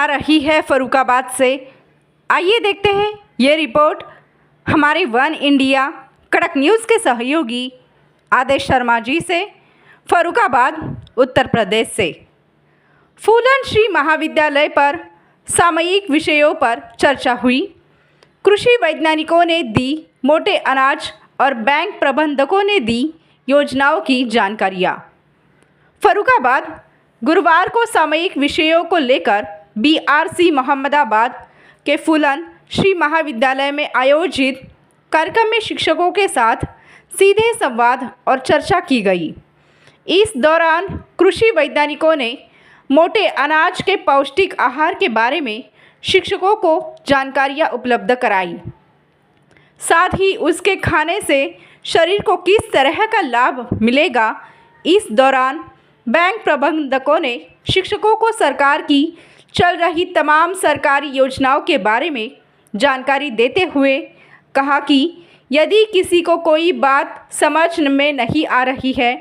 आ रही है फर्रुखाबाद से। आइए देखते हैं ये रिपोर्ट हमारे वन इंडिया कड़क न्यूज़ के सहयोगी आदेश शर्मा जी से, फर्रुखाबाद उत्तर प्रदेश से। फूलन श्री महाविद्यालय पर सामयिक विषयों पर चर्चा हुई। कृषि वैज्ञानिकों ने दी मोटे अनाज और बैंक प्रबंधकों ने दी योजनाओं की जानकारियाँ। फर्रुखाबाद गुरुवार को सामयिक विषयों को लेकर BRC मोहम्मदाबाद के फूलन श्री महाविद्यालय में आयोजित कार्यक्रम में शिक्षकों के साथ सीधे संवाद और चर्चा की गई। इस दौरान कृषि वैज्ञानिकों ने मोटे अनाज के पौष्टिक आहार के बारे में शिक्षकों को जानकारियाँ उपलब्ध कराई। साथ ही उसके खाने से शरीर को किस तरह का लाभ मिलेगा। इस दौरान बैंक प्रबंधकों ने शिक्षकों को सरकार की चल रही तमाम सरकारी योजनाओं के बारे में जानकारी देते हुए कहा कि यदि किसी को कोई बात समझ में नहीं आ रही है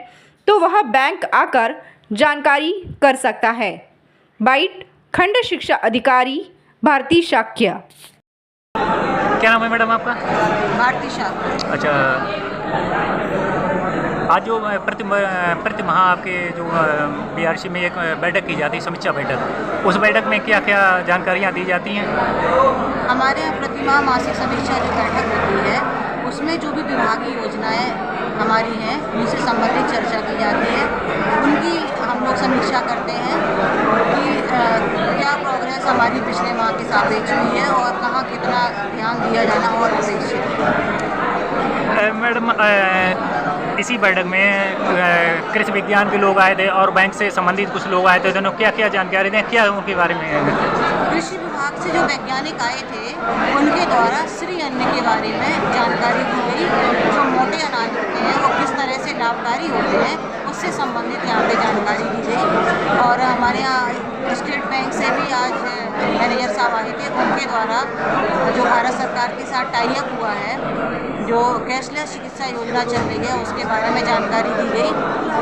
तो वह बैंक आकर जानकारी कर सकता है। बाइट खंड शिक्षा अधिकारी भारती शाक्य। क्या नाम है मैडम आपका? भारती शाक्य। अच्छा, आज जो प्रति माह आपके जो BRC में एक बैठक की जाती है, समीक्षा बैठक, उस बैठक में क्या क्या जानकारियाँ दी जाती हैं? हमारे यहाँ प्रतिमाह मासिक समीक्षा जो बैठक होती है उसमें जो भी विभागीय योजनाएं हमारी हैं उनसे संबंधित चर्चा की जाती है। उनकी हम लोग समीक्षा करते हैं कि क्या प्रोग्रेस हमारी पिछले माह के सापेक्ष हुई है और कहाँ कितना ध्यान दिया जाना और अपेक्षित है। मैडम, इसी बैठक में कृषि विज्ञान के लोग आए थे और बैंक से संबंधित कुछ लोग आए थे। उन्होंने क्या क्या जानकारी दें, क्या उनके बारे में? कृषि विभाग से जो वैज्ञानिक आए थे उनके द्वारा श्री अन्न के बारे में जानकारी दी गई। जो मोटे अनाज होते हैं वो किस तरह से लाभकारी होते हैं उससे संबंधित यहाँ पे जानकारी दी गई। और हमारे यहाँ स्टेट बैंक से भी आज मैनेजर साहब आए थे। उनके द्वारा जो भारत सरकार के साथ टाई अप हुआ है, जो कैशलेस चिकित्सा योजना चल रही है, उसके बारे में जानकारी दी गई।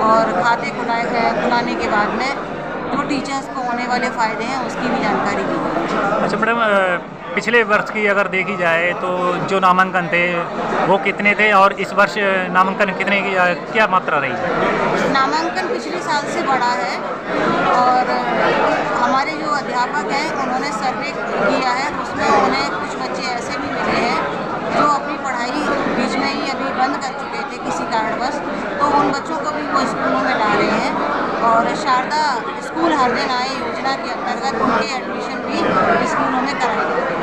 और खाते खुलाने के बाद में जो टीचर्स को होने वाले फ़ायदे हैं उसकी भी जानकारी दी गई। अच्छा मैडम, पिछले वर्ष की अगर देखी जाए तो जो नामांकन थे वो कितने थे और इस वर्ष नामांकन कितने की क्या मात्रा रही? नामांकन पिछले साल से बढ़ा है और हमारे जो अध्यापक हैं उन्होंने सर्वे किया है। उसमें उन्हें कुछ बच्चे ऐसे भी मिले हैं जो अपनी पढ़ाई बीच में ही अभी बंद कर चुके थे किसी कारणवश, तो उन बच्चों को भी वो स्कूलों में ला रहे हैं। और शारदा स्कूल हर दिन आए योजना के अंतर्गत उनके एडमिशन भी स्कूलों में कराए जाते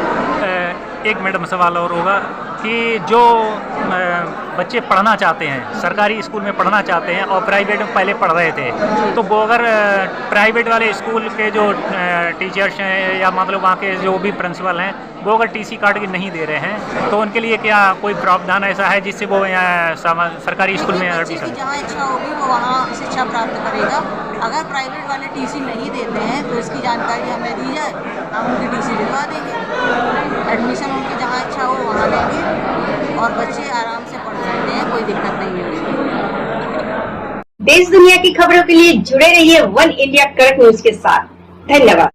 हैं। एक मैडम सवाल और होगा कि जो बच्चे पढ़ना चाहते हैं, सरकारी स्कूल में पढ़ना चाहते हैं और प्राइवेट में पहले पढ़ रहे थे, तो वो अगर प्राइवेट वाले स्कूल के जो टीचर्स हैं या मतलब वहाँ के जो भी प्रिंसिपल हैं वो अगर TC कार्ड की नहीं दे रहे हैं तो उनके लिए क्या कोई प्रावधान ऐसा है जिससे वो यहाँ सरकारी स्कूल में एडमिशन? जहाँ इच्छा होगी वो वहाँ शिक्षा प्राप्त करेगा। अगर प्राइवेट वाले TC नहीं देते हैं तो इसकी जानकारी हमें दी जाए, हम उनकी TC दिलवा देंगे। एडमिशन उनकी जहाँ इच्छा हो वहाँ लेंगे और बच्चे आराम से पढ़ सकते हैं, कोई दिक्कत नहीं होगी। देश दुनिया की खबरों के लिए जुड़े रहिए वन इंडिया कड़क न्यूज के साथ। धन्यवाद।